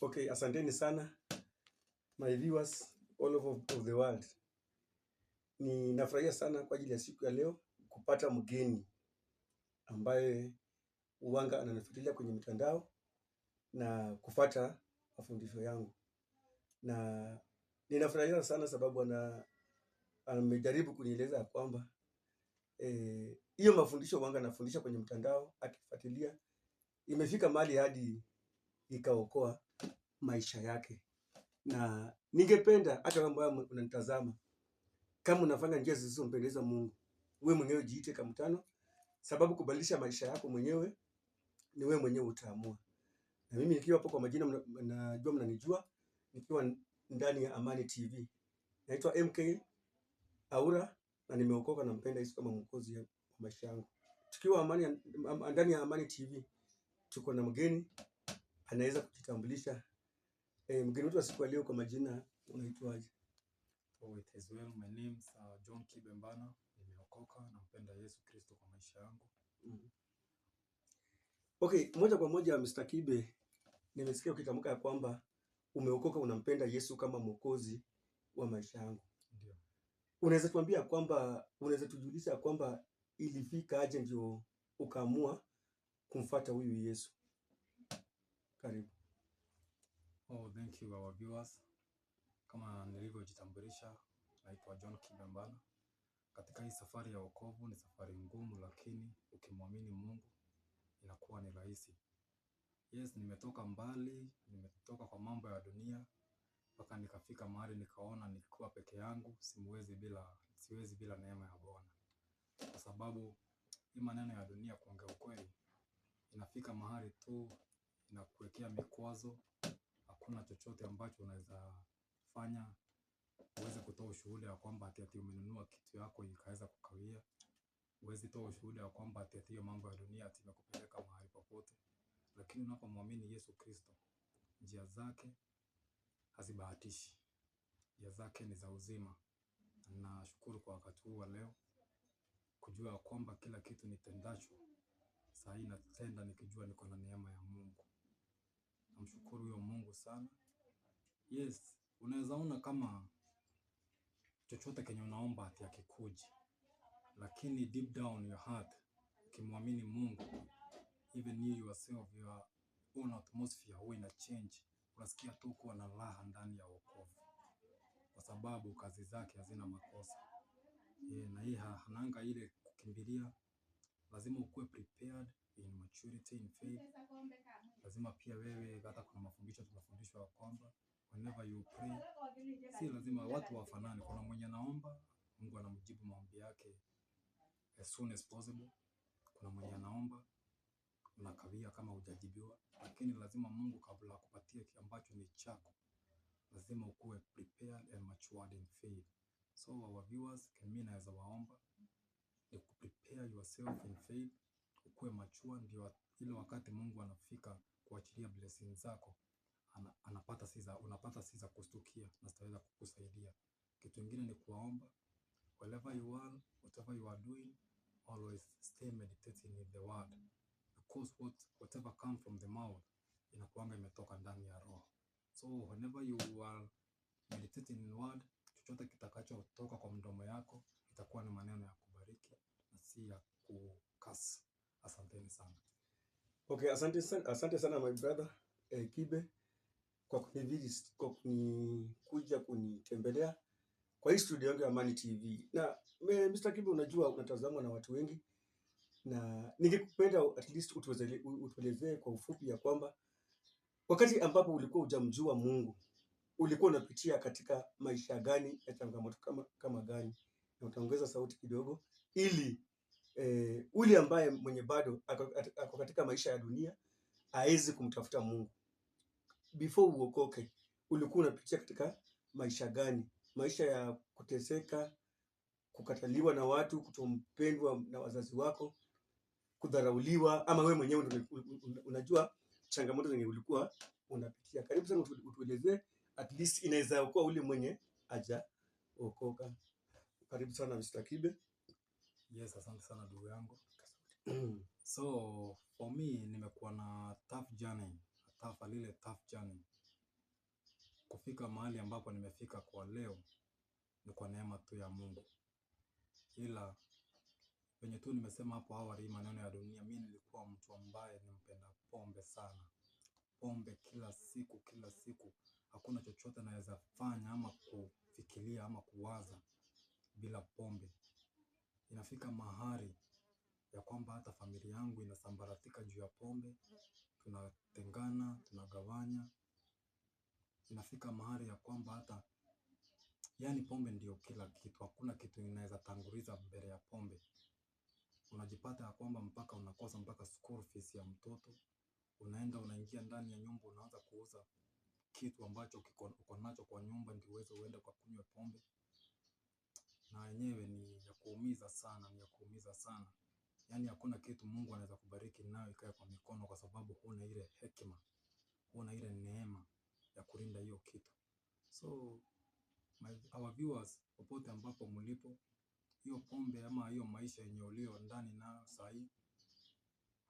Okay, asanteni sana my viewers all over of the world. Ninafurahia sana kwa ajili ya siku ya leo kupata mgeni ambaye uwanga ananifuatilia kwenye mitandao na kufata mafundisho yangu, na ninafurahia sana sababu amejaribu kunieleza kwamba hiyo mafundisho uwanga anafundisha kwenye mtandao akifuatilia imefika mahali hadi ikaokoa maisha yake. Na ningependa hata wewe ambaye unanitazama, kama unafanya njia zisizompendeza Mungu, wewe mwenyewe jiite kama mtano, sababu kubadilisha maisha yako mwenyewe ni wewe mwenyewe utaamua. Na mimi nikiwa hapo kwa majina, najua mnanijua, nikiwa ndani ya Amani TV. Naitwa MK Aura na nimeokoka na mpenda Yesu kama mwokozi wa maisha yangu. Tukiwa ndani ya Amani TV, tuko na mgeni anaweza kujitambulisha. Mgeni wetu wa siku ya leo kwa majina unaitwaje? Oh, it is well. My name is John Kibembana. Nimeokoka na mpenda Yesu Kristo kwa maisha yangu. Okay, moja kwa moja Mr. Kibe, nimesikia ukitamka kwamba umeokoka unampenda Yesu kama mwokozi wa maisha yangu. Ndio. Unaweza tuambia kwamba tujulisha kwamba ilifika aje ndio ukaamua kumfuata huyu Yesu? Karibu. Oh, thank you our viewers. Kama nilivyojitambulisha, naitwa John Kibembana. Katika hii safari ya wokovu ni safari ngumu, lakini ukimwamini Mungu inakuwa ni rahisi. Yes, nimetoka mbali, nimetoka kwa mambo ya dunia mpaka nikafika mahali nikaona nikiwa peke yangu siwezi bila neema ya Bwana. Kwa sababu hii maneno ya dunia, kuongea ukweli, inafika mahali tu inakuwekea mikwazo. Hakuna chochote ambacho unaweza fanya uweze kutoa ushuhuda ya kwamba ati umenunua kitu yako ikaweza kukawia. Uwezi toa ushuhuda ya kwamba ati hiyo mambo ya dunia ati imekupeleka mahali popote. Lakini unapomwamini Yesu Kristo, njia zake hazibahatishi. Njia zake ni za uzima. Na shukuru kwa wakati huu wa leo kujua kwamba kila kitu nitendacho saa hii natenda nikijua niko na neema ya Mungu. Namshukuru huyo Mungu sana. Yes, unaweza ona kama chochote kenye unaomba ati hakikuji, lakini deep down your heart ukimwamini Mungu, even you yourself, your own atmosphere huwa ina change. Unasikia tu kuwa na raha ndani ya wokovu, kwa sababu kazi zake hazina makosa. Na hii hananga ile kukimbilia. Lazima ukuwe prepared in maturity in faith. Lazima pia wewe, hata kuna mafundisho tunafundishwa kwamba whenever you pray, si lazima watu wafanane. Kuna mwenye anaomba Mungu anamjibu maombi yake as soon as possible. Kuna mwenye anaomba unakawia kama hujajibiwa. Lakini lazima Mungu kabla akupatie kile ambacho ni chako, lazima ukuwe prepared and matured in faith. So our viewers, mimi naweza waomba ni prepare yourself in faith, ukuwe mature, ndio ile wakati Mungu anafika kuachilia blessings zako, unapata siza kustukia na sitaweza kukusaidia. Kitu kingine ni kuomba. Wherever you are, whatever you are doing, always stay meditating in the word, because whatever come from the mouth inakuanga imetoka ndani ya roho. So whenever you are meditating in word, chochote kitakachotoka kwa mdomo yako itakuwa ni maneno ya kubariki na si ya kukasa. Asanteni sana. Okay, asante sana my brother Kibe kwa kuja kunitembelea kwa hii studio yangu ya Amani TV. Na Mr. Kibe, unajua unatazamwa na watu wengi, na ningekupenda at least utuelezee kwa ufupi ya kwamba wakati ambapo ulikuwa hujamjua Mungu ulikuwa unapitia katika maisha gani ya changamoto kama gani, na utaongeza sauti kidogo ili ule ambaye mwenye bado ako katika maisha ya dunia aweze kumtafuta Mungu. Before uokoke ulikuwa unapitia katika maisha gani? Maisha ya kuteseka, kukataliwa na watu, kutompendwa na wazazi wako, kudharauliwa, ama wewe mwenyewe unajua changamoto zenye ulikuwa unapitia. Karibu sana utuelezee, at least inaweza kuwa ule mwenye hajaokoka. Karibu sana Mr. Kibe. Yes, asante sana ndugu yangu. So for me nimekuwa na tough journey. kufika mahali ambapo nimefika kwa leo ni kwa neema tu ya Mungu. Ila venye tu nimesema hapo awali, maneno ya dunia, mimi nilikuwa mtu ambaye nimpenda pombe sana. Pombe kila siku kila siku. Hakuna chochote naweza fanya ama kufikiria ama kuwaza bila pombe. Inafika mahali ya kwamba hata familia yangu inasambaratika juu ya pombe. Tunatengana, tunagawanya. Inafika mahali ya kwamba hata yani pombe ndio kila kitu. Hakuna kitu inaweza tanguliza mbele ya pombe. Unajipata ya kwamba mpaka unakosa mpaka school fees ya mtoto. Unaenda unaingia ndani ya nyumba, unaanza kuuza kitu ambacho uko nacho kwa nyumba ndio uweze uende kwa kunywa pombe. Na yenyewe ni ya kuumiza sana, ni ya kuumiza sana. Yani hakuna kitu Mungu anaweza kubariki nayo ikae kwa mikono, kwa sababu huna ile hekima, huna ile neema ya kulinda hiyo kitu. So our viewers, popote ambapo mlipo, hiyo pombe ama hiyo maisha yenye ulio ndani nayo sahi,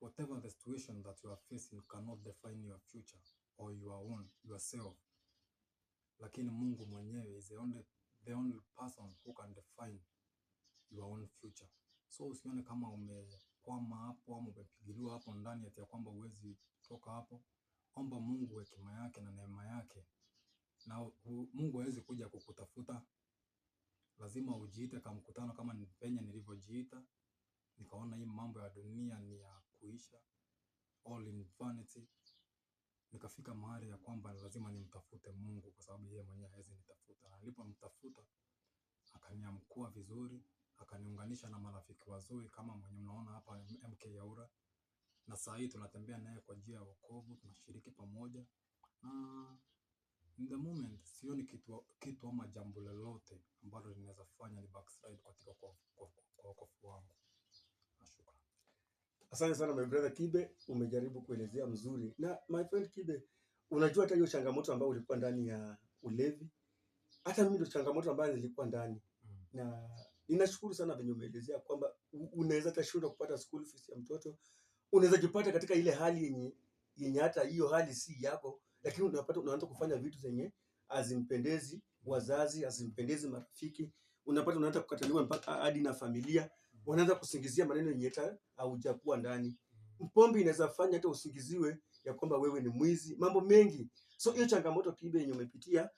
whatever the situation that you are facing cannot define your future or your own yourself. Lakini Mungu mwenyewe is the only person who can define your own future. So usione kama umekwama hapo ama umepigiliwa hapo ndani ati ya kwamba huwezi toka hapo. Omba Mungu hekima yake na neema yake. Na Mungu hawezi kuja kukutafuta. Lazima ujiite kama mkutano kama penye nilivyojiita. Nikaona hii mambo ya dunia ni ya kuisha. All in vanity. Nikafika mahali ya kwamba lazima nimtafute Mungu, kwa sababu yeye mwenyewe hawezi nitafuta. Na nilipomtafuta akaniamkua vizuri, akaniunganisha na marafiki wazuri kama mwenye mnaona hapa MK Yaura. Na saa hii tunatembea naye kwa njia ya wokovu, tunashiriki pamoja. In the moment sioni kitu ama jambo lolote ambalo linaweza fanya ni backslide katika kwa wokovu wangu. Nashukuru. Asante sana my brother Kibe, umejaribu kuelezea mzuri. Na my friend Kibe, unajua hata hiyo changamoto ambayo ulikuwa ndani ya ulevi, hata mimi ndio changamoto ambayo nilikuwa ndani. Na ninashukuru sana venye umeelezea kwamba unaweza tashindwa kupata school fees ya mtoto. Unaweza jipata katika ile hali yenye hata hiyo hali si yako, lakini unapata unaanza kufanya vitu zenye hazimpendezi wazazi, hazimpendezi marafiki. Unapata unaanza kukataliwa mpaka hadi na familia. Wanaanza kusingizia maneno yenye hata haujakuwa ndani. Pombe inaweza fanya hata usingiziwe ya kwamba wewe ni mwizi, mambo mengi. So hiyo changamoto Kibe yenye umepitia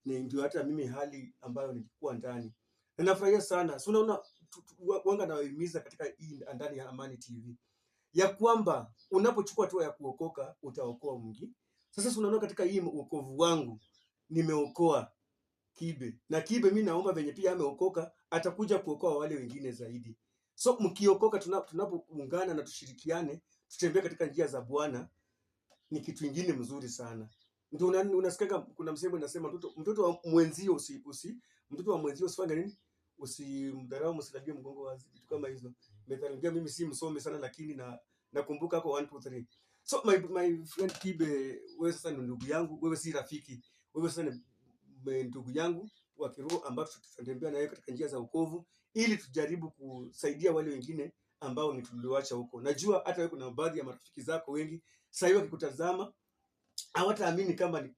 ni ndio hata mimi hali ambayo nilikuwa ndani. Na nafurahia sana. So unaona wanga nawahimiza katika hii ndani ya Amani TV ya kwamba unapochukua hatua ya kuokoka utaokoa mwingi. Sasa unaona katika hii wokovu wangu nimeokoa Kibe. Na Kibe mimi naomba venye pia ameokoka atakuja kuokoa wale wengine zaidi. So mkiokoka, tunapoungana na tushirikiane, tutembee katika njia za Bwana, ni kitu kingine mzuri sana. Ndio unasikia kuna msemo unasema mtoto wa mwenzio mtoto wa mwenzio usifanye nini? Usimdharau, msilalie mgongo wazi. Vitu kama hizo. Methali, mimi si msomi sana lakini nakumbuka hapo 1 2 3. So my friend Kibe, wewe sasa ni ndugu yangu, wewe si rafiki. Wewe sasa ni ndugu yangu wa kiroho ambao tutatembea naye katika njia za wokovu ili tujaribu kusaidia wale wengine ambao ni tuliwacha huko. Najua hata wewe kuna baadhi ya marafiki zako wengi sasa hivi wakikutazama hawataamini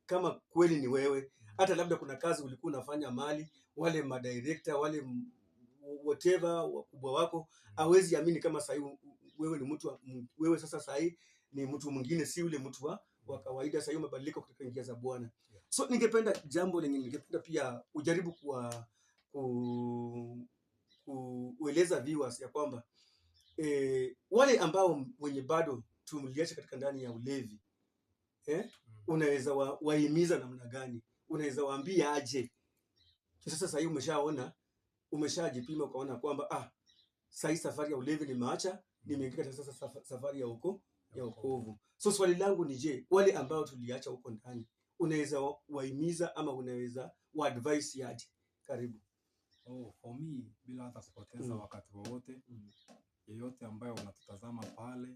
kama kweli ni wewe. Hata labda kuna kazi ulikuwa unafanya mali, wale madirector, wale whatever wakubwa wako hawezi amini kama sasa hivi wewe ni mtu wewe sasa sasa hivi ni mtu mwingine, si yule mtu wa kawaida. Sasa hivi umebadilika katika njia za Bwana. So ningependa jambo lenye ningependa pia ujaribu kueleza viewers ya kwamba wale ambao wenye bado tumliacha katika ndani ya ulevi, unaweza wahimiza namna gani? Unaweza waambia aje? Sasa hivi umeshaona, umeshajipima ukaona kwamba sasa safari ya ulevi nimeacha, nimeingia katika sasa safari ya wokovu. So swali langu ni je, wale ambao tuliacha huko ndani unaweza wahimiza ama unaweza advise aje? Karibu. For me, bila hata kupoteza wakati wowote, yeyote ambaye unatutazama pale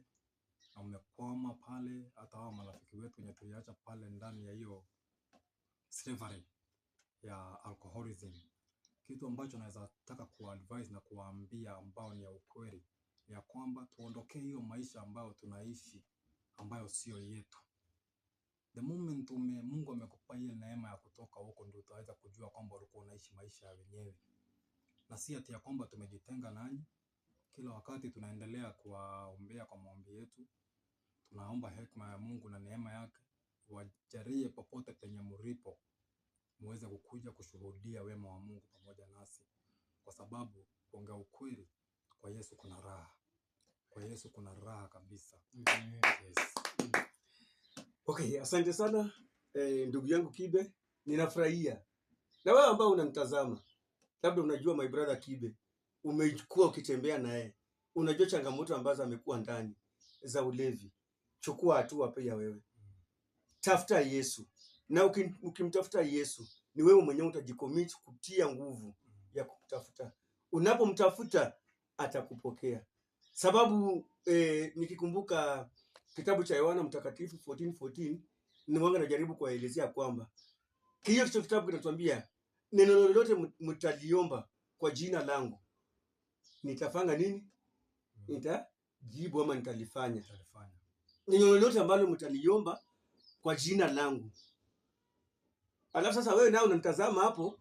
na umekwama pale, hata hao marafiki wetu wenye tuliacha pale ndani ya hiyo slavery ya alcoholism, kitu ambacho naweza taka kuadvise na kuwaambia ambao ni ya ukweli ni ya kwamba tuondokee hiyo maisha ambayo tunaishi ambayo sio yetu. The moment Mungu amekupa ile neema ya kutoka huko, ndio utaweza kujua kwamba ulikuwa unaishi maisha ya wenyewe, na si ati ya kwamba tumejitenga nanyi. Kila wakati tunaendelea kuwaombea kwa maombi yetu, tunaomba hekima ya Mungu na neema yake wajalie popote penye mlipo, muweze kukuja kushuhudia wema wa Mungu pamoja nasi, kwa sababu kuongea ukweli, kwa Yesu kuna raha. Kwa Yesu kuna raha kabisa. Yes. Okay, asante sana ndugu yangu Kibe, ninafurahia. Na wewe ambao unamtazama, labda unajua my brother Kibe, umekuwa ukitembea naye, unajua changamoto ambazo amekuwa ndani za ulevi. Chukua hatua pia wewe. Tafuta Yesu. Na ukimtafuta Yesu, ni wewe mwenyewe utajicommit kutia nguvu ya kumtafuta. Unapomtafuta atakupokea. Sababu nikikumbuka kitabu cha Yohana Mtakatifu 14:14, ni mwanga najaribu kuwaelezea kwamba hiyo kitabu kinatuambia neno lolote mtaliomba kwa jina langu, nitafanya nini? Nitajibu ama nitalifanya. Neno lolote ambalo mtaliomba kwa jina langu. Alafu sasa wewe nao unamtazama hapo,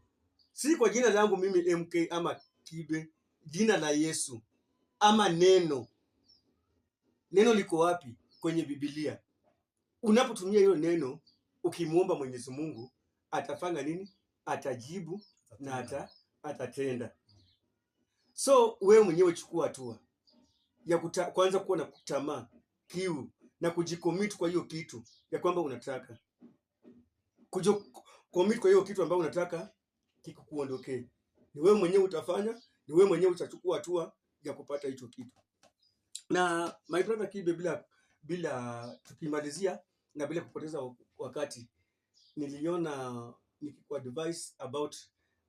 si kwa jina langu mimi MK ama Kibe, jina la Yesu ama neno. Neno liko wapi? Kwenye Biblia. Unapotumia hiyo neno ukimuomba Mwenyezi Mungu, atafanya nini? Atajibu na atatenda. So wewe mwenyewe chukua hatua ya kwanza kuwa na tamaa, kiu na kujicommit kwa hiyo kitu ya kwamba unataka. Commit kwa hiyo kitu ambacho unataka kikuondokee. Ni wewe mwenyewe utafanya, ni wewe mwenyewe utachukua hatua ya kupata hicho kitu. Na my brother Kibe, bila tukimalizia na bila kupoteza wakati, niliona nikikuwa advice about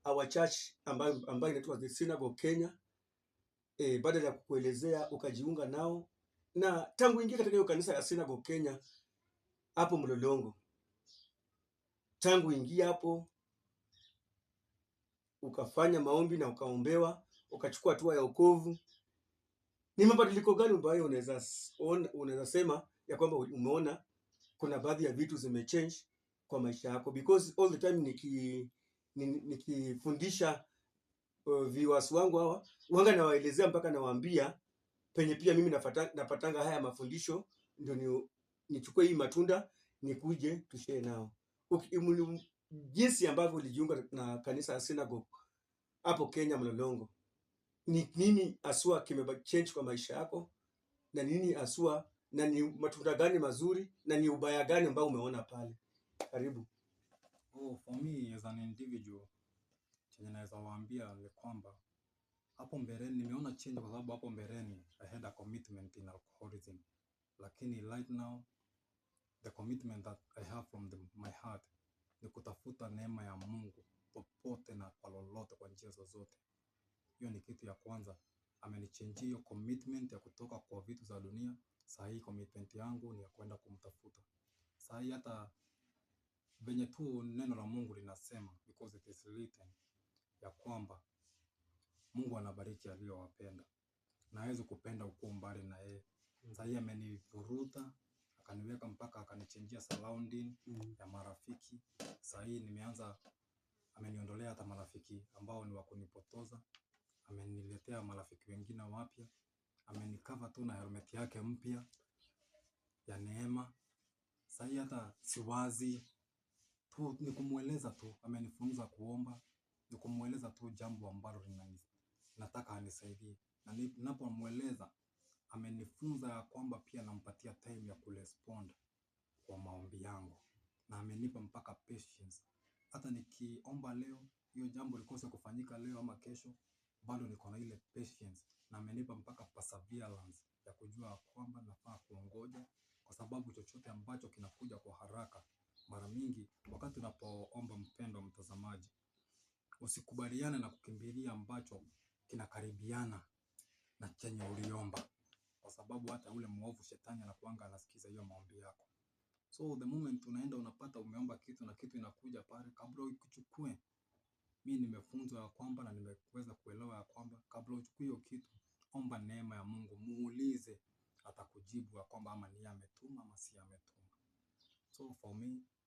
our church ambayo inaitwa The Synagogue Kenya. Baada ya kukuelezea ukajiunga nao, na tangu ingia katika hiyo kanisa ya Synagogue Kenya hapo Mlolongo, tangu ingia hapo ukafanya maombi na ukaombewa, ukachukua hatua ya wokovu, ni mabadiliko gani ambayo unaweza sema ya kwamba umeona kuna baadhi ya vitu zimechange kwa maisha yako? Because all the time nikifundisha viewers wangu hawa, wanga nawaelezea mpaka nawaambia penye pia mimi napatanga haya mafundisho, ndio nichukue hii matunda nikuje tushare nao. Jinsi ambavyo ulijiunga na kanisa ya Synagogue hapo Kenya Mlolongo, ni nini aswa kimechange kwa maisha yako, na nini aswa, na ni matunda gani mazuri na ni ubaya gani ambao umeona pale? Karibu. For me as an individual, chenye naweza waambia ni kwamba hapo mbeleni nimeona change, kwa sababu hapo mbeleni I had a commitment in alcoholism, lakini right now the commitment that I have from my heart ni kutafuta neema ya Mungu popote na kwa lolote, kwa njia zozote. Hiyo ni kitu ya kwanza. Amenichange hiyo commitment ya kutoka kwa vitu za dunia. Sasa hii commitment yangu ni ya kwenda kumtafuta. Sasa hii hata venye tu neno la Mungu linasema, because it is written, ya kwamba Mungu anabariki aliyowapenda, na hawezi kupenda ukuu mbali na yeye. Sasa hii amenivuruta, akaniweka mpaka akanichangia surrounding ya marafiki. Sasa hii ameniondolea hata marafiki ambao ni wa kunipotoza, ameniletea marafiki wengine wapya, amenikava tu na helmet yake mpya ya neema. Sasa hii hata siwazi tu, ni kumueleza tu, amenifunza kuomba, ni kumueleza tu jambo ambalo nataka anisaidie, na ninapomueleza amenifunza ya kwamba pia nampatia time ya kurespond kwa maombi yangu, na amenipa mpaka patience. Hata nikiomba leo hiyo jambo likose kufanyika leo ama kesho, bado niko na ile patience, na amenipa mpaka perseverance ya kujua kwamba nafaa kuongoja, kwa sababu chochote ambacho kinakuja kwa haraka, mara mingi wakati unapoomba, mpendwa mtazamaji, usikubaliane na kukimbilia ambacho kinakaribiana na chenye uliomba, kwa sababu hata ule mwovu shetani anakuanga anasikiza hiyo maombi yako. So the moment unaenda unapata umeomba kitu na kitu inakuja pale, kabla ukichukue, mimi nimefunzwa ya kwamba na nimeweza kuelewa ya kwamba kabla uchukue hiyo kitu, omba neema ya Mungu, muulize, atakujibu